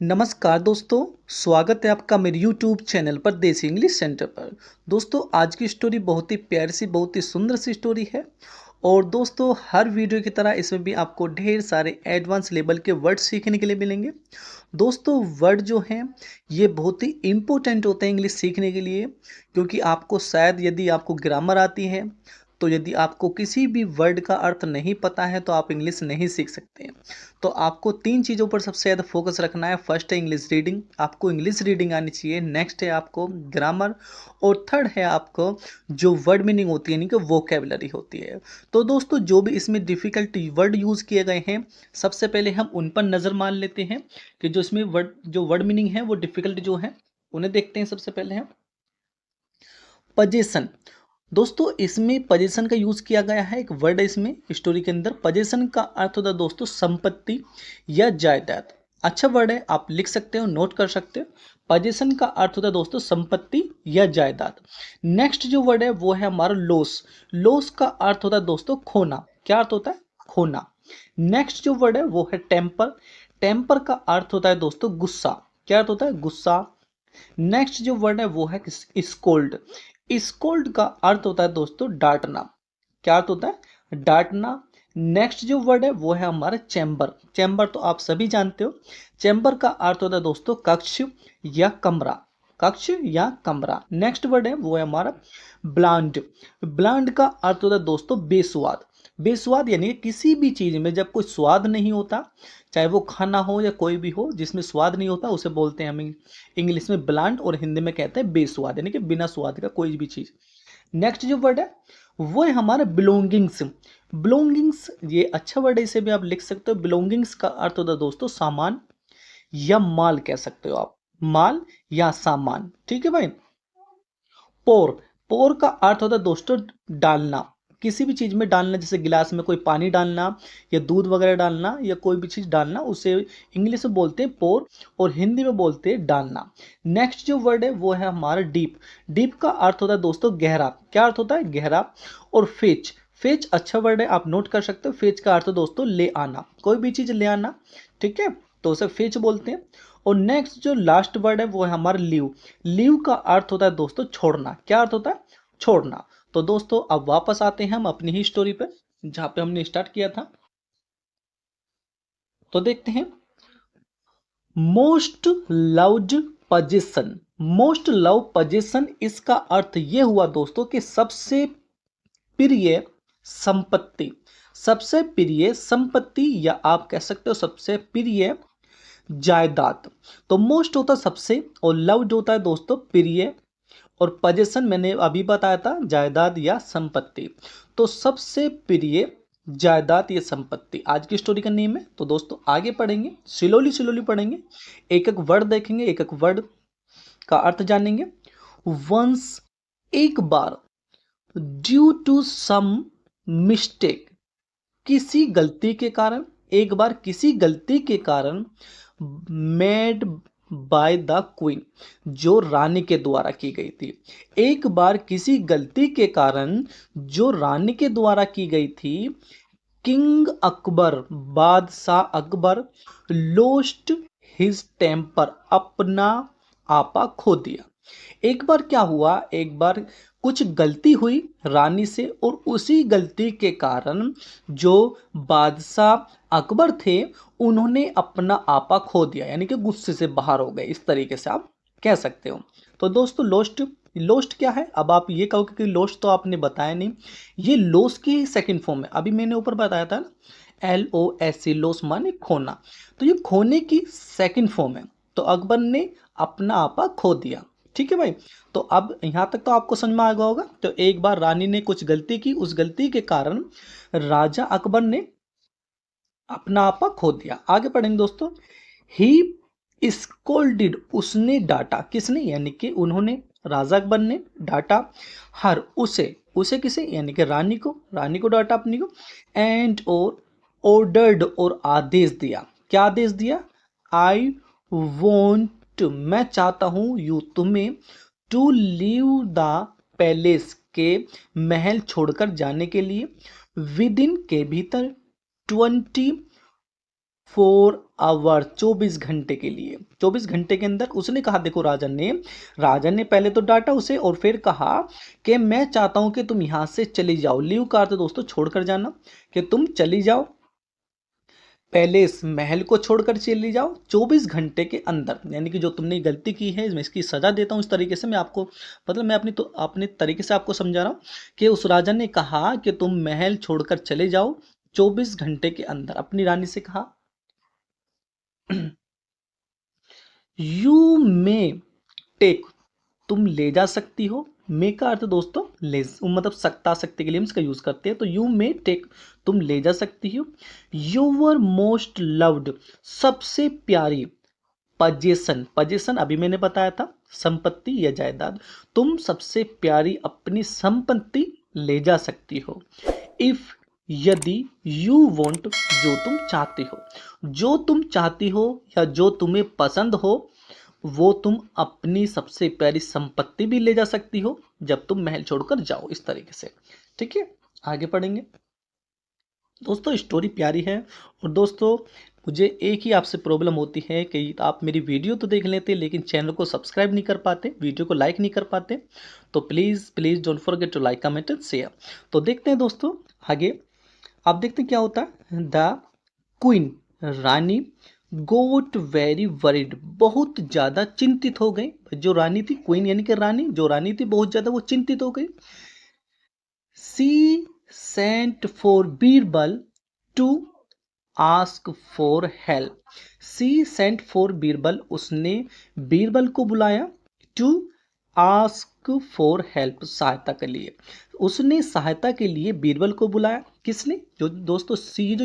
नमस्कार दोस्तों, स्वागत है आपका मेरे YouTube चैनल पर देसी इंग्लिश सेंटर पर। दोस्तों आज की स्टोरी बहुत ही प्यारी सी, बहुत ही सुंदर सी स्टोरी है। और दोस्तों हर वीडियो की तरह इसमें भी आपको ढेर सारे एडवांस लेवल के वर्ड सीखने के लिए मिलेंगे। दोस्तों वर्ड जो हैं ये बहुत ही इम्पोर्टेंट होते हैं इंग्लिश सीखने के लिए, क्योंकि आपको शायद यदि आपको ग्रामर आती है तो यदि आपको किसी भी वर्ड का अर्थ नहीं पता है तो आप इंग्लिश नहीं सीख सकते। तो आपको तीन चीज़ों पर सबसे ज़्यादा फोकस रखना है। फर्स्ट है इंग्लिश रीडिंग, आपको इंग्लिश रीडिंग आनी चाहिए। नेक्स्ट है आपको ग्रामर, और थर्ड है आपको जो वर्ड मीनिंग होती है यानी कि वोकेबलरी होती है। तो दोस्तों जो भी इसमें डिफ़िकल्ट वर्ड यूज़ किए गए हैं, सबसे पहले हम उन पर नज़र मान लेते हैं कि जो इसमें वर्ड मीनिंग है वो डिफ़िकल्ट जो है उन्हें देखते हैं। सबसे पहले है पोजीशन। दोस्तों इसमें पोजीशन का यूज किया गया है, एक वर्ड है इसमें स्टोरी के अंदर। पोजीशन का अर्थ होता है दोस्तों संपत्ति या जायदाद। अच्छा वर्ड है, आप लिख सकते हो, नोट कर सकते हो। पोजीशन का अर्थ होता है दोस्तों संपत्ति या जायदाद। नेक्स्ट जो वर्ड है वो है हमारा लॉस। लॉस का अर्थ होता है दोस्तों खोना। क्या अर्थ होता है? खोना। नेक्स्ट जो वर्ड है वो है टेम्पर। टेम्पर का अर्थ होता है दोस्तों गुस्सा। क्या अर्थ होता है? गुस्सा। नेक्स्ट जो वर्ड है वो है स्कोल्ड। स्कोल्ड का अर्थ होता है दोस्तों डांटना। क्या अर्थ होता है? डांटना। नेक्स्ट जो वर्ड है वो है हमारा चैम्बर। चैम्बर तो आप सभी जानते हो। चैम्बर का अर्थ होता है दोस्तों कक्ष या कमरा। कक्ष या कमरा। नेक्स्ट वर्ड है वो है हमारा ब्लांड। ब्लांड का अर्थ होता है दोस्तों बेस्वाद। बेस्वाद यानी किसी भी चीज में जब कोई स्वाद नहीं होता, चाहे वो खाना हो या कोई भी हो जिसमें स्वाद नहीं होता, उसे बोलते हैं हम इंग्लिश में ब्लांड, और हिंदी में कहते हैं बेस्वाद यानी कि बिना स्वाद का कोई भी चीज। नेक्स्ट जो वर्ड है वो है हमारा बिलोंगिंग्स। बिलोंगिंग्स ये अच्छा वर्ड है, इसे भी आप लिख सकते हो। बिलोंगिंग्स का अर्थ होता है दोस्तों सामान या माल, कह सकते हो आप, माल या सामान। ठीक है भाई। पोर। पोर का अर्थ होता है दोस्तों डालना, किसी भी चीज में डालना, जैसे गिलास में कोई पानी डालना या दूध वगैरह डालना या कोई भी चीज डालना, उसे इंग्लिश में बोलते हैं पोर और हिंदी में बोलते हैं डालना। नेक्स्ट जो वर्ड है वो है हमारा डीप। डीप का अर्थ होता है दोस्तों गहरा। क्या अर्थ होता है? गहरा। और फेच। फेच अच्छा वर्ड है, आप नोट कर सकते हो। फेच का अर्थ दोस्तों ले आना, कोई भी चीज ले आना। ठीक है, तो उसे फेच बोलते हैं। और नेक्स्ट जो लास्ट वर्ड है वो है हमारा लीव। लीव का अर्थ होता है दोस्तों छोड़ना। क्या अर्थ होता है? छोड़ना। तो दोस्तों अब वापस आते हैं हम अपनी ही स्टोरी पे जहां पे हमने स्टार्ट किया था। तो देखते हैं most loved position. Most love position, इसका अर्थ यह हुआ दोस्तों कि सबसे प्रिय संपत्ति। सबसे प्रिय संपत्ति, या आप कह सकते हो सबसे प्रिय जायदाद। तो मोस्ट होता है सबसे, और लव्ड होता है दोस्तों प्रिय, और पोजीशन मैंने अभी बताया था जायदाद या संपत्ति। तो सबसे प्रिय जायदाद या संपत्ति आज की स्टोरी का नेम है। तो दोस्तों आगे पढ़ेंगे, स्लोली स्लोली पढ़ेंगे, एक एक वर्ड देखेंगे, एक एक वर्ड का अर्थ जानेंगे। वंस, एक बार, ड्यू टू सम मिस्टेक, किसी गलती के कारण, एक बार किसी गलती के कारण, मेड बाय द क्वीन, जो रानी के द्वारा की गई थी। एक बार किसी गलती के कारण जो रानी के द्वारा की गई थी, किंग अकबर, बादशाह अकबर, लोस्ट हिज टेम्पर, अपना आपा खो दिया। एक बार क्या हुआ, एक बार कुछ गलती हुई रानी से, और उसी गलती के कारण जो बादशाह अकबर थे उन्होंने अपना आपा खो दिया, यानी कि गुस्से से बाहर हो गए, इस तरीके से आप कह सकते हो। तो दोस्तों लोस्ट, लोस्ट क्या है? अब आप ये कहोगे कि लोस्ट तो आपने बताया नहीं, ये लॉस की सेकंड फॉर्म है। अभी मैंने ऊपर बताया था ना, LOS, लॉस माने खोना, तो ये खोने की सेकंड फॉर्म है। तो अकबर ने अपना आपा खो दिया। ठीक है भाई। तो अब यहां तक तो आपको समझ में आ गया होगा। तो एक बार रानी ने कुछ गलती की, उस गलती के कारण राजा अकबर ने अपना आपा खो दिया। आगे पढ़ेंगे दोस्तों। ही स्कोल्डेड, उसने डांटा। किसने? यानी कि उन्होंने, राजा अकबर ने डांटा। हर, उसे। उसे किसे? यानी कि रानी को। रानी को डांटा अपनी को। एंड, और ऑर्डर्ड, और आदेश दिया। क्या आदेश दिया? आई वॉन्ट, मैं चाहता हूं, यू, तुम्हें, टू लीव द पैलेस, के महल छोड़कर जाने के लिए, विद इन, के भीतर, 20 4 आवर 24 घंटे के लिए। 24 घंटे के अंदर उसने कहा, देखो राजन ने पहले तो डांटा उसे और फिर कहा कि मैं चाहता हूं कि तुम यहां से चली जाओ। लीव का अर्थ दोस्तों छोड़कर जाना, कि तुम चली जाओ, पहले इस महल को छोड़कर चली जाओ 24 घंटे के अंदर। यानी कि जो तुमने गलती की है मैं इसकी सजा देता हूं। इस तरीके से मैं आपको, मतलब मैं अपने तरीके से आपको समझा रहा हूं कि उस राजा ने कहा कि तुम महल छोड़कर चले जाओ 24 घंटे के अंदर। अपनी रानी से कहा यू मे टेक, तुम ले जा सकती हो। मे का अर्थ दोस्तों ले, मतलब सकता सकते के लिए हम इसका यूज करते हैं। तो यू मे टेक, तुम ले जा सकती हो। योर मोस्ट लव्ड, सबसे प्यारी। पजेशन, पजेशन अभी मैंने बताया था संपत्ति या जायदाद। तुम सबसे प्यारी अपनी संपत्ति ले जा सकती हो। इफ, यदि, यू वॉन्ट, जो तुम चाहते हो, जो तुम चाहती हो या जो तुम्हें पसंद हो वो तुम अपनी सबसे प्यारी संपत्ति भी ले जा सकती हो जब तुम महल छोड़कर जाओ। इस तरीके से, ठीक है। आगे पढ़ेंगे दोस्तों। स्टोरी प्यारी है। और दोस्तों मुझे एक ही आपसे प्रॉब्लम होती है कि आप मेरी वीडियो तो देख लेते लेकिन चैनल को सब्सक्राइब नहीं कर पाते, वीडियो को लाइक नहीं कर पाते। तो please please don't forget to like, comment and share. तो देखते हैं दोस्तों आगे। आप देखते हैं क्या होता है। द क्वीन, रानी, गोट वेरी वरिड, बहुत ज़्यादा चिंतित हो गई। जो रानी थी, क्वीन यानी कि रानी, जो रानी थी बहुत ज़्यादा वो चिंतित हो गई। She sent for Birbal to ask for help. She sent for Birbal, उसने बीरबल को बुलाया। टू आस्क फॉर हेल्प, सहायता के लिए। उसने सहायता के लिए बीरबल को बुलाया। किसने? जो दोस्तों सी जो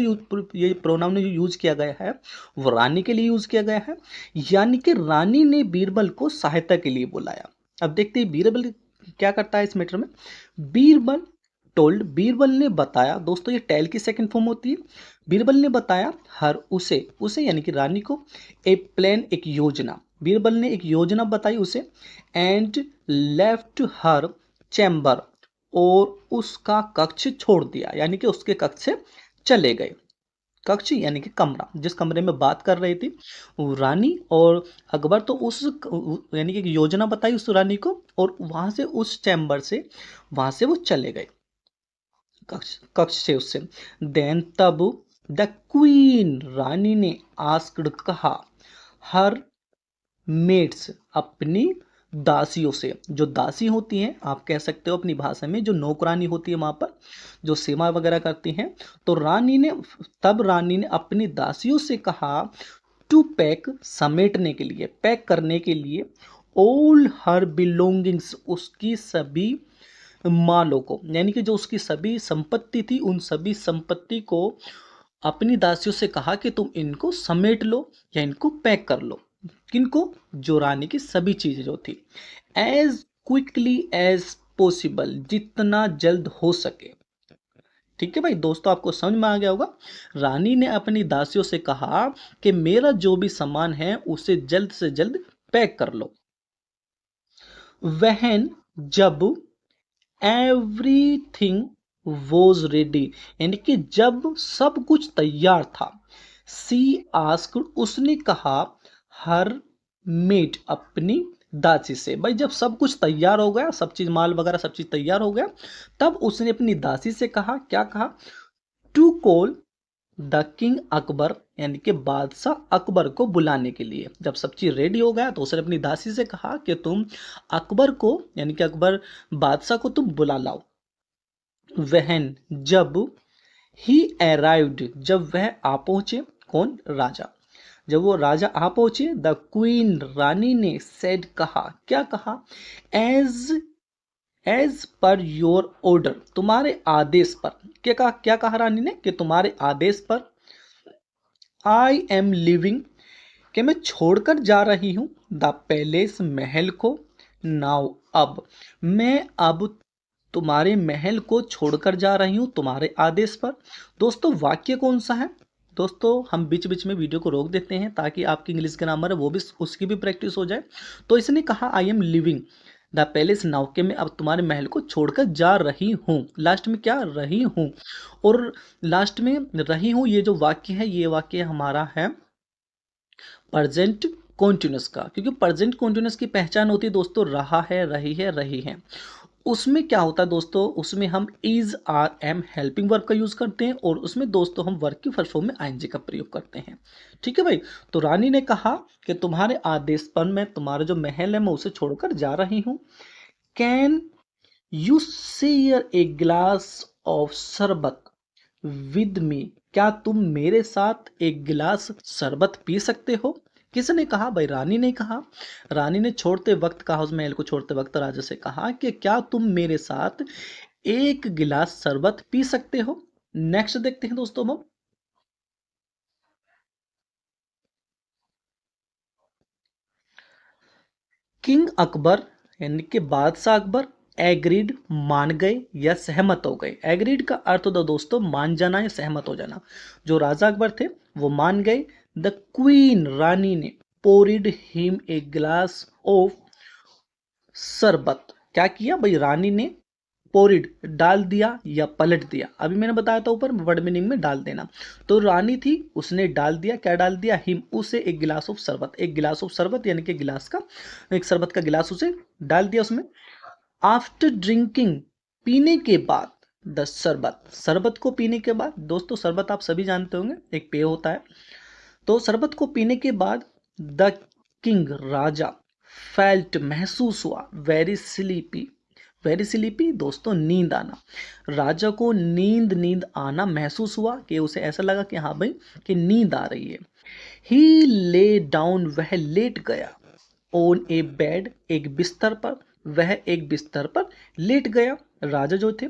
ये प्रोनाउन जो यूज किया गया है वो रानी के लिए यूज किया गया है। यानी कि रानी ने बीरबल को सहायता के लिए बुलाया। अब देखते हैं बीरबल क्या करता है इस मैटर में। बीरबल टोल्ड, बीरबल ने बताया। दोस्तों ये टेल की सेकंड फॉर्म होती है। बीरबल ने बताया हर, उसे यानी कि रानी को, ए प्लान, एक योजना। बीरबल ने एक योजना बताई उसे। एंड लेफ्ट हर चैम्बर, और उसका कक्ष छोड़ दिया, यानी कि उसके कक्ष से चले गए। कक्ष यानी कि कमरा, जिस कमरे में बात कर रही थी वो रानी और अकबर, तो उस यानी कि योजना बताई उस रानी को और वहां से, उस चैम्बर से वहां से वो चले गए, कक्ष से उससे। देन तब द क्वीन, रानी ने, आस्क्ड, कहा, हर मेट्स, अपनी दासियों से। जो दासी होती हैं आप कह सकते हो अपनी भाषा में, जो नौकरानी होती है वहां पर जो सेवा वगैरह करती हैं। तो रानी ने अपनी दासियों से कहा टू पैक, समेटने के लिए, पैक करने के लिए, ऑल हर बिलोंगिंग्स, उसकी सभी मालों को, यानी कि जो उसकी सभी संपत्ति थी उन सभी संपत्ति को अपनी दासियों से कहा कि तुम इनको समेट लो या इनको पैक कर लो। किनको? जो रानी की सभी चीजें जो थी। एज क्विकली एज पॉसिबल, जितना जल्द हो सके। ठीक है भाई दोस्तों, आपको समझ में आ गया होगा। रानी ने अपनी दासियों से कहा कि मेरा जो भी सामान है उसे जल्द से जल्द पैक कर लो। वहन, जब, एवरीथिंग वॉज रेडी, यानी कि जब सब कुछ तैयार था। सी आस्क्ड, उसने कहा, हर मेट, अपनी दासी से। भाई जब सब कुछ तैयार हो गया, सब चीज माल वगैरह सब चीज तैयार हो गया, तब उसने अपनी दासी से कहा, क्या कहा? To call the king Akbar, यानी कि बादशाह अकबर को बुलाने के लिए। जब सब चीज रेडी हो गया तो उसने अपनी दासी से कहा कि तुम अकबर को, यानी कि अकबर बादशाह को तुम बुला लाओ। वहन, जब, ही अराइव्ड, जब वह आ पहुंचे। कौन? राजा। जब वो राजा आ पहुंचे, द क्वीन, रानी ने, सेड, कहा, क्या कहा? एज पर योर ऑर्डर, तुम्हारे आदेश पर। क्या कहा रानी ने? कि तुम्हारे आदेश पर। आई एम लिविंग, कि मैं छोड़कर जा रही हूं, द पैलेस, महल को। नाउ, अब, मैं अब तुम्हारे महल को छोड़कर जा रही हूं तुम्हारे आदेश पर। दोस्तों वाक्य कौन सा है? दोस्तों हम बीच बीच में वीडियो को रोक देते हैं ताकि आपकी इंग्लिश ग्रामर है वो भी, उसकी भी प्रैक्टिस हो जाए। तो इसने कहा I am living, the palace now के मैं अब तुम्हारे महल को छोड़कर जा रही हूँ। लास्ट में क्या रही हूँ, और लास्ट में रही हूँ ये जो वाक्य है ये वाक्य हमारा है प्रेजेंट कॉन्टिन्यूस का, क्योंकि प्रेजेंट कॉन्टिन्यूस की पहचान होती है दोस्तों रहा है, रही है। उसमें क्या होता है दोस्तों, उसमें हम is R am helping verb का यूज करते हैं, और उसमें दोस्तों हम वर्ब की फर्स्ट फॉर्म में आईएनजी का प्रयोग करते हैं। ठीक है भाई। तो रानी ने कहा कि तुम्हारे आदेश पर मैं तुम्हारा जो महल है मैं उसे छोड़कर जा रही हूँ। Can you share a glass of शरबत विद मी, क्या तुम मेरे साथ एक गिलास शरबत पी सकते हो। किसने कहा भाई, रानी ने कहा। रानी ने छोड़ते वक्त कहा, उस महल को छोड़ते वक्त राजा से कहा कि क्या तुम मेरे साथ एक गिलास शरबत पी सकते हो। नेक्स्ट देखते हैं दोस्तों हम। किंग अकबर यानी कि बादशाह अकबर एग्रीड मान गए या सहमत हो गए। एग्रीड का अर्थ होता दोस्तों मान जाना या सहमत हो जाना। जो राजा अकबर थे वो मान गए। द क्वीन रानी ने पोरिड हिम ए ग्लास ऑफ शरबत, क्या किया भाई रानी ने पोरिड डाल दिया या पलट दिया। अभी मैंने बताया था ऊपर वर्ड मीनिंग में डाल देना। तो रानी थी उसने डाल दिया, क्या डाल दिया, हिम उसे एक गिलास ऑफ शरबत, एक गिलास ऑफ शरबत यानी कि गिलास का एक शरबत का गिलास उसे डाल दिया उसमें। आफ्टर ड्रिंकिंग पीने के बाद, द शरबत शरबत को पीने के बाद, दोस्तों शरबत आप सभी जानते होंगे एक पेय होता है। तो शरबत को पीने के बाद द किंग राजा फेल्ट महसूस हुआ वेरी स्लीपी, वेरी स्लीपी दोस्तों नींद आना। राजा को नींद आना महसूस हुआ कि उसे ऐसा लगा कि हाँ भाई कि नींद आ रही है। ही ले डाउन वह लेट गया। ऑन ए बेड एक बिस्तर पर, वह एक बिस्तर पर लेट गया राजा जो थे।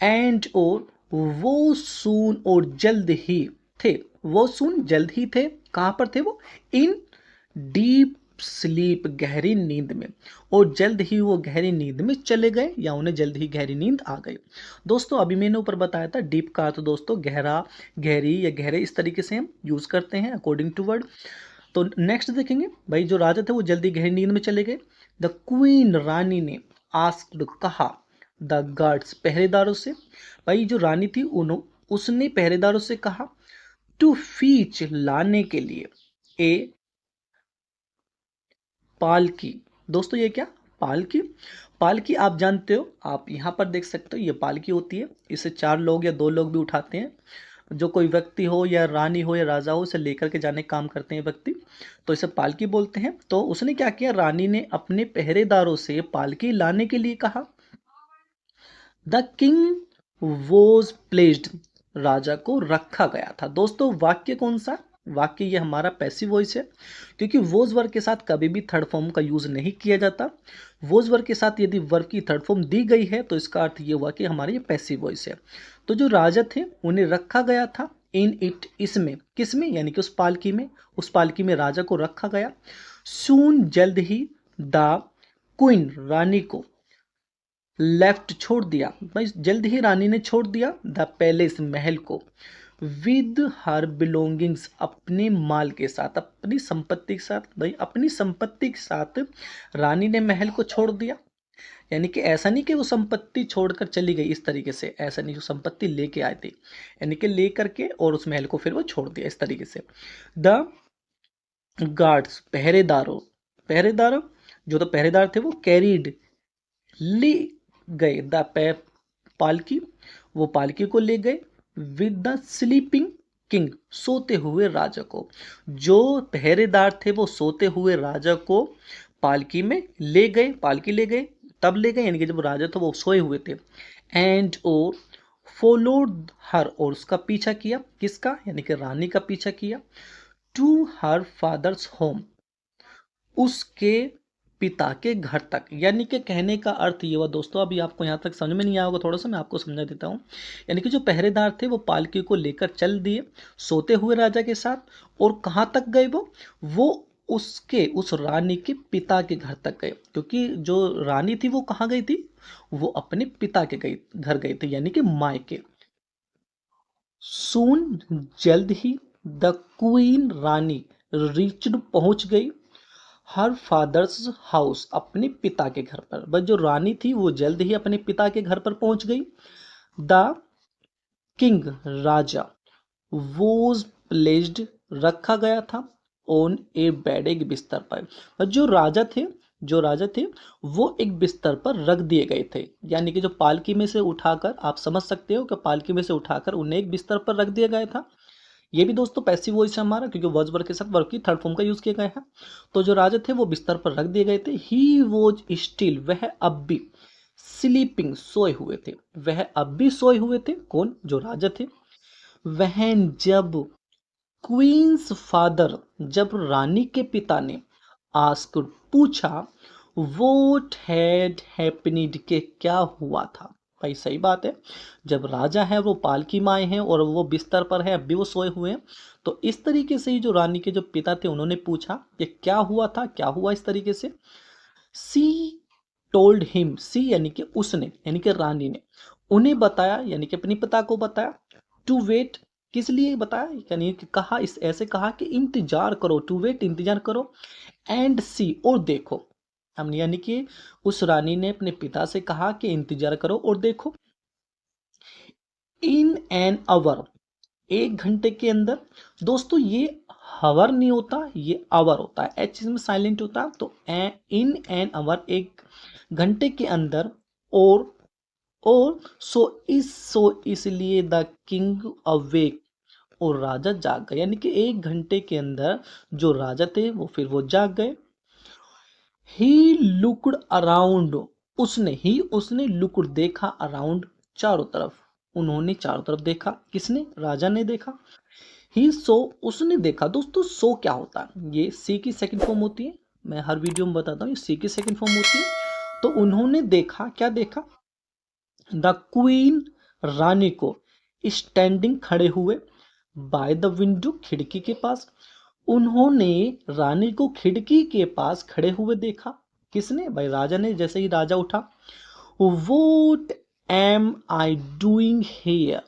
एंड और वो सून और जल्द ही थे, वो सून जल्द ही थे, कहाँ पर थे वो, इन डीप स्लीप गहरी नींद में, और जल्द ही वो गहरी नींद में चले गए या उन्हें जल्द ही गहरी नींद आ गई। दोस्तों अभी मैंने ऊपर बताया था डीप का अर्थ दोस्तों गहरा, गहरी या गहरे इस तरीके से हम यूज करते हैं अकॉर्डिंग टू वर्ड। तो नेक्स्ट देखेंगे भाई जो राजा थे वो जल्दी गहरी नींद में चले गए। द क्वीन रानी ने आस्क्ड कहा द गार्ड्स पहरेदारों से, भाई जो रानी थी उसने पहरेदारों से कहा टू फीच लाने के लिए ए पालकी। दोस्तों ये क्या, पालकी, पालकी आप जानते हो, आप यहाँ पर देख सकते हो ये पालकी होती है, इसे 4 लोग या 2 लोग भी उठाते हैं। जो कोई व्यक्ति हो या रानी हो या राजा हो उसे लेकर के जाने का काम करते हैं व्यक्ति, तो इसे पालकी बोलते हैं। तो उसने क्या किया, रानी ने अपने पहरेदारों से पालकी लाने के लिए कहा। द किंग वॉज प्लेस्ड, राजा को रखा गया था। दोस्तों वाक्य कौन सा, वाक्य ये हमारा पैसिव वॉइस है, क्योंकि वोज वर्ग के साथ कभी भी थर्ड फॉर्म का यूज नहीं किया जाता। वोज वर्ग के साथ यदि वर्ग की थर्ड फॉर्म दी गई है तो इसका अर्थ ये हुआ कि हमारा ये पैसिव वॉइस है। तो जो राजा थे उन्हें रखा गया था इन इट, इसमें, किसमें, यानी कि उस पालकी में, उस पालकी में राजा को रखा गया। सून जल्द ही द क्वीन रानी को लेफ्ट छोड़ दिया, भाई जल्द ही रानी ने छोड़ दिया द पैलेस महल को विद हर बिलोंगिंग्स अपने माल के साथ, अपनी संपत्ति के साथ, भाई अपनी संपत्ति के साथ रानी ने महल को छोड़ दिया। यानी कि ऐसा नहीं कि वो संपत्ति छोड़कर चली गई इस तरीके से, ऐसा नहीं, जो संपत्ति लेके आए थे यानी कि ले करके और उस महल को फिर वो छोड़ दिया इस तरीके से। द गार्ड्स पहरेदारों, पहरेदार जो तो पहरेदार थे वो कैरीड ले गए द पालकी, वो पालकी को ले गए विद द स्लीपिंग किंग सोते हुए राजा को। जो पहरेदार थे वो सोते हुए राजा को पालकी में ले गए, पालकी ले गए, तब ले गए यानी कि जब राजा था वो सोए हुए थे। एंड और फॉलोड हर और उसका पीछा किया, किसका, यानी कि रानी का पीछा किया। टू हर फादर्स होम उसके पिता के घर तक, यानी कि कहने का अर्थ ये हुआ दोस्तों, अभी आपको यहाँ तक समझ में नहीं आया होगा, थोड़ा सा मैं आपको समझा देता हूँ। यानी कि जो पहरेदार थे वो पालकी को लेकर चल दिए सोते हुए राजा के साथ, और कहाँ तक गए वो उसके उस रानी के पिता के घर तक गए, क्योंकि जो रानी थी वो कहाँ गई थी, वो अपने पिता के घर गई थी यानी कि मायके। सून जल्द ही द क्वीन रानी रीच्ड पहुंच गई हर फादर्स हाउस, अपने पिता के घर पर। बस जो रानी थी वो जल्द ही अपने पिता के घर पर पहुंच गई। The king, Raja, was placed, रखा गया था, ऑन ए बेड, एक बिस्तर पर। बस जो राजा थे वो एक बिस्तर पर रख दिए गए थे, यानी कि जो पालकी में से उठाकर, आप समझ सकते हो कि पालकी में से उठाकर उन्हें एक बिस्तर पर रख दिया गया था। ये भी दोस्तों पैसिव वॉइस है हमारा, क्योंकि वर्ब वर्ब के साथ वर्ब की थर्ड फॉर्म का यूज किया गया है। तो जो राजा थे वो बिस्तर पर रख दिए गए थे। ही वॉज स्टिल, वह अब भी, स्लीपिंग, सोए हुए थे, वह अब भी सोए हुए थे। कौन? जो राजा थे। वह जब क्वींस फादर, जब रानी के पिता ने आस्क्ड, पूछा, वोट हैड हैपनिड, के क्या हुआ था। भाई सही बात है, जब राजा है वो पालकी में आए हैं और वो बिस्तर पर है, अब भी वो सोए हुए हैं, तो इस तरीके से ही जो रानी के जो पिता थे उन्होंने पूछा कि क्या हुआ था, क्या हुआ, इस तरीके से। सी टोल्ड हिम, सी यानी कि उसने, यानी कि रानी ने उन्हें बताया, यानी कि अपने पिता को बताया। टू वेट, किस लिए बताया, यानी कि कहा, इस ऐसे कहा कि इंतजार करो, टू वेट, इंतजार करो, एंड सी, और देखो। हम, यानी कि उस रानी ने अपने पिता से कहा कि इंतजार करो और देखो। इन एन आवर, एक घंटे के अंदर। दोस्तों ये हवर नहीं होता, ये आवर होता है, एच इसमें साइलेंट होता है, तो इन एन आवर, एक घंटे के अंदर। और सो इसलिए द किंग अवेक, और राजा जाग गए, यानी कि एक घंटे के अंदर जो राजा थे वो जाग गए। ही लुकड अराउंड, उसने लुकड, देखा, अराउंड, चारों तरफ, उन्होंने चारों तरफ देखा, किसने? राजा ने देखा। ही सो, उसने देखा। दोस्तों सो क्या होता है? ये सी की सेकंड फॉर्म होती है, मैं हर वीडियो में बताता हूँ, ये सी की सेकंड फॉर्म होती है। तो उन्होंने देखा, क्या देखा? द क्वीन, रानी को, स्टैंडिंग, खड़े हुए, बाय द विंडो, खिड़की के पास। उन्होंने रानी को खिड़की के पास खड़े हुए देखा। किसने? भाई राजा ने। जैसे ही राजा उठा, what am I doing here,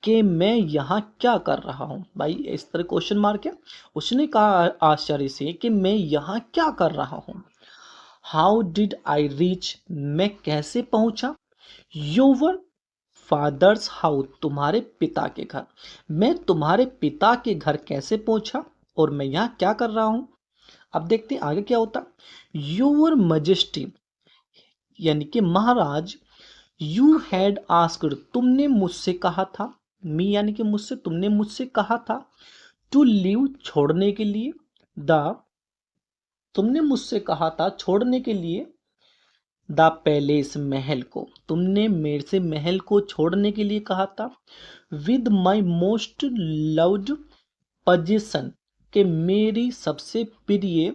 कि मैं यहाँ क्या कर रहा हूँ। भाई इस तरह क्वेश्चन मार्क है। उसने कहा आश्चर्य से कि मैं यहाँ क्या कर रहा हूँ। हाउ डिड आई रीच, मैं कैसे पहुंचा। योवर फादर्स हाउस, तुम्हारे पिता के घर, मैं तुम्हारे पिता के घर कैसे पहुंचा, और मैं यहाँ क्या कर रहा हूं। अब देखते हैं आगे क्या होता। योर मजेस्टी, यानी कि महाराज, यू हैड आस्क्ड, तुमने मुझसे कहा था, मी यानी कि मुझसे, तुमने मुझसे कहा था, टू लीव, छोड़ने के लिए, द, तुमने मुझसे कहा था छोड़ने के लिए, द पैलेस, महल को, तुमने मेरे से महल को छोड़ने के लिए कहा था। With my most loved position, के मेरी सबसे प्रिय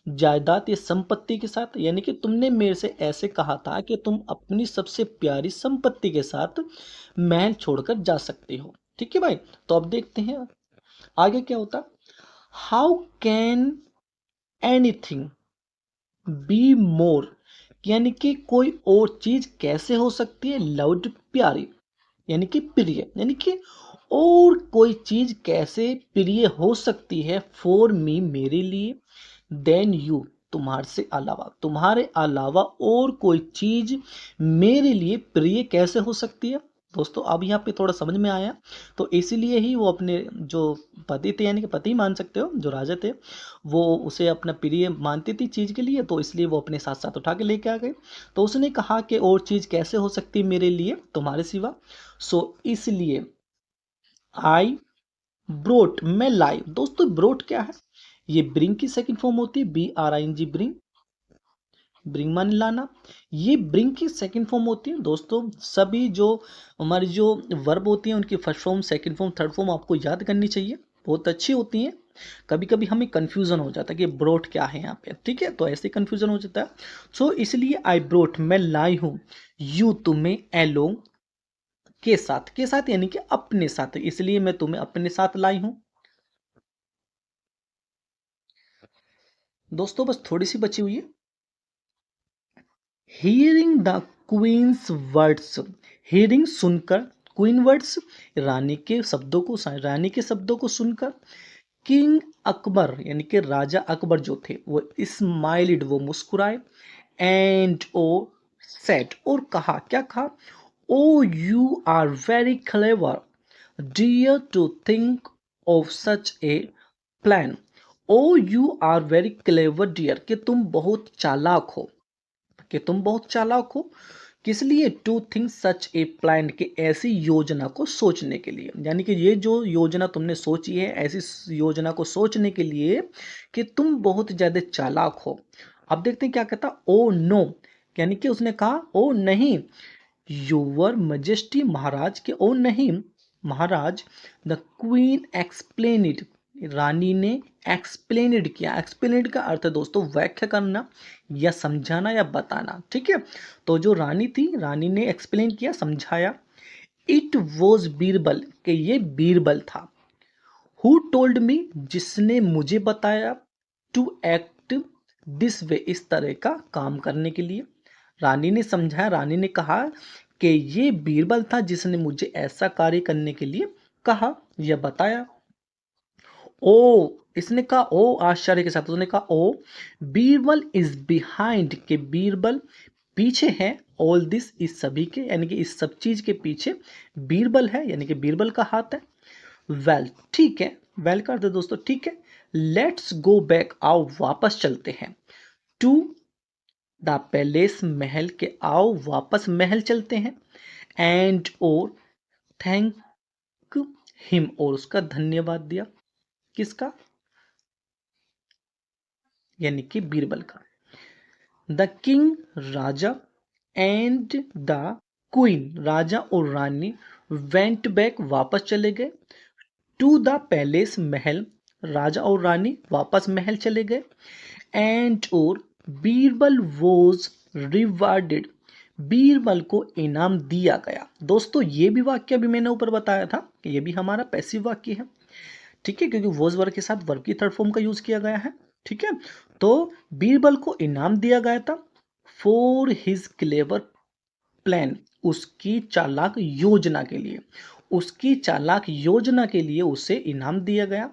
जायदाद या संपत्ति के साथ, यानी कि तुमने मेरे से ऐसे कहा था कि तुम अपनी सबसे प्यारी संपत्ति के साथ महल छोड़कर जा सकते हो। ठीक है भाई, तो अब देखते हैं आगे क्या होता। How can anything be more, यानी कि कोई और चीज कैसे हो सकती है लव्ड, प्यारी, यानी कि प्रिय, यानी कि और कोई चीज कैसे प्रिय हो सकती है फॉर मी, मेरे लिए, देन यू, तुम्हारे अलावा और कोई चीज मेरे लिए प्रिय कैसे हो सकती है। दोस्तों अब यहाँ पे थोड़ा समझ में आया, तो इसीलिए ही वो अपने जो पति थे, यानी कि पति मान सकते हो, जो राजा थे, वो उसे अपना प्रिय मानती थी चीज के लिए, तो इसलिए वो अपने साथ साथ उठा के लेके आ गए। तो उसने कहा कि और चीज कैसे हो सकती मेरे लिए तुम्हारे सिवा। सो इसलिए आई ब्रोट, मैं लाई। दोस्तों ब्रोट क्या है? ये ब्रिंग की सेकंड फॉर्म होती है, BRING, ब्रिंग, ब्रिंग मान लाना। ये ब्रिंग की सेकंड फॉर्म होती है। दोस्तों सभी जो हमारी जो वर्ब होती हैं उनकी first form, second form, third form आपको याद करनी चाहिए, बहुत अच्छी होती हैं। कभी कभी हमें कंफ्यूजन हो जाता है कि ब्रोट क्या है यहाँ पे, ठीक है, तो ऐसे कंफ्यूजन हो जाता है। सो इसलिए आई ब्रोट, मैं लाई हूँ, यू, तुम्हें, एलोंग, के साथ यानी कि अपने साथ, इसलिए मैं तुम्हें अपने साथ लाई हूं। दोस्तों बस थोड़ी सी बची हुई है। Hearing the queen's words, hearing, सुनकर, क्वीन वर्ड्स, रानी के शब्दों को सुनकर, किंग अकबर यानी कि राजा अकबर जो थे वो स्माइल्ड, वो मुस्कुराए, एंड ओ सेड, और कहा, क्या कहा, oh you are very clever dear to think of such a plan. Oh you are very clever dear, कि तुम बहुत चालाक हो, कि तुम बहुत चालाक हो, किस लिए, to think such a plan, कि ऐसी योजना को सोचने के लिए, यानी कि ये जो योजना तुमने सोची है, ऐसी योजना को सोचने के लिए कि तुम बहुत ज्यादा चालाक हो। अब देखते हैं क्या कहता, ओ नो, यानी कि उसने कहा ओ नहीं, योर मजेस्टी, महाराज, के ओ नहीं महाराज, द क्वीन एक्सप्लेनिड, रानी ने एक्सप्लेनिड किया। एक्सप्लेनिड का अर्थ है दोस्तों व्याख्या करना या समझाना या बताना, ठीक है। तो जो रानी थी, रानी ने एक्सप्लेन किया, समझाया। इट वॉज बीरबल, कि ये बीरबल था। हु टोल्ड मी, जिसने मुझे बताया, टू एक्ट दिस वे, इस तरह का काम करने के लिए। रानी ने समझाया, रानी ने कहा कि ये बीरबल था जिसने मुझे ऐसा कार्य करने के लिए कहा या बताया। ओ, इसने कहा ओ, आश्चर्य के साथ उसने कहा ओ, बीरबल इज बिहाइंड, के बीरबल पीछे है, ऑल दिस, इस सभी के, यानी कि इस सब चीज के पीछे बीरबल है, यानी कि बीरबल का हाथ है। वेल, ठीक है, वेल कर दे दोस्तों, ठीक है। लेट्स गो बैक, आओ वापस चलते हैं, टू द पैलेस, महल के, आओ वापस महल चलते हैं, एंड और थैंक हिम, और उसका धन्यवाद दिया, किसका, यानी कि बीरबल का। द किंग, राजा, एंड द क्वीन, राजा और रानी, वेंट बैक, वापस चले गए, टू द पैलेस, महल, राजा और रानी वापस महल चले गए, एंड और बीरबल वॉज रिवार्डेड, बीरबल को इनाम दिया गया। दोस्तों ये भी वाक्य भी मैंने ऊपर बताया था कि ये भी हमारा पैसिव वाक्य है, ठीक है, क्योंकि वॉज वर्ग के साथ वर्ग की थर्ड फॉर्म का यूज किया गया है, ठीक है। तो बीरबल को इनाम दिया गया था फॉर हिज क्लेवर प्लान, उसकी चालाक योजना के लिए, उसकी चालाक योजना के लिए उसे इनाम दिया गया।